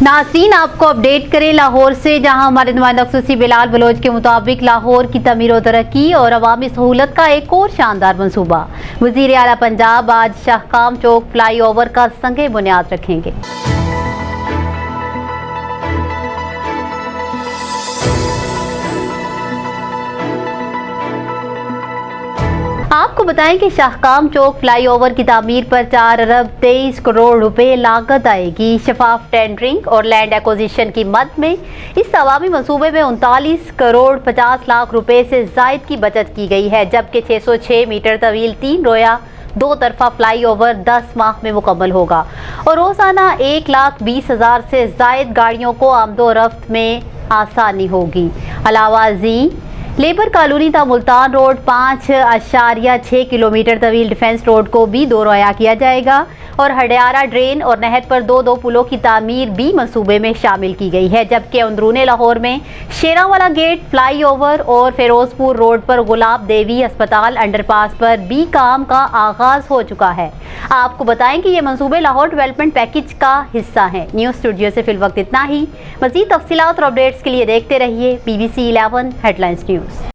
नाज़रीन, आपको अपडेट करें लाहौर से, जहां हमारे नुमाइंदा खुसूसी बिलाल बलोच के मुताबिक लाहौर की तमीर और तरक्की और अवामी सहूलत का एक और शानदार मंसूबा। वज़ीर आला पंजाब आज शाहकाम चौक फ्लाई ओवर का संगे बुनियाद रखेंगे। आपको बताएं कि शाहकाम चौक फ्लाईओवर की तामीर पर 4 अरब 23 करोड़ रुपए लागत आएगी। शफाफ टेंडरिंग और लैंड एक्विजिशन की मद में इस अवामी मंसूबे में 39 करोड़ 50 लाख रुपए से जायद की बचत की गई है, जबकि 606 मीटर तवील 3 रोया 2 तरफा फ्लाईओवर 10 माह में मुकम्मल होगा और रोजाना 1,20,000 से जायद गाड़ियों को आमदोरफ्त में आसानी होगी। अलावा जी लेबर कॉलोनी ता मुल्तान रोड 5.6 किलोमीटर तवील डिफेंस रोड को भी 2 रोया किया जाएगा और हडियारा ड्रेन और नहर पर 2 पुलों की तामीर भी मंसूबे में शामिल की गई है, जबकि अंदरूने लाहौर में शेरावाला गेट फ्लाईओवर और फिरोजपुर रोड पर गुलाब देवी अस्पताल अंडरपास पर भी काम का आगाज हो चुका है। आपको बताएं कि ये मंसूबे लाहौर डेवलपमेंट पैकेज का हिस्सा हैं। न्यूज़ स्टूडियो से फिलवक्त इतना ही। मज़ीद तफसीलात और अपडेट्स के लिए देखते रहिए BBC 11 हेडलाइंस न्यूज़।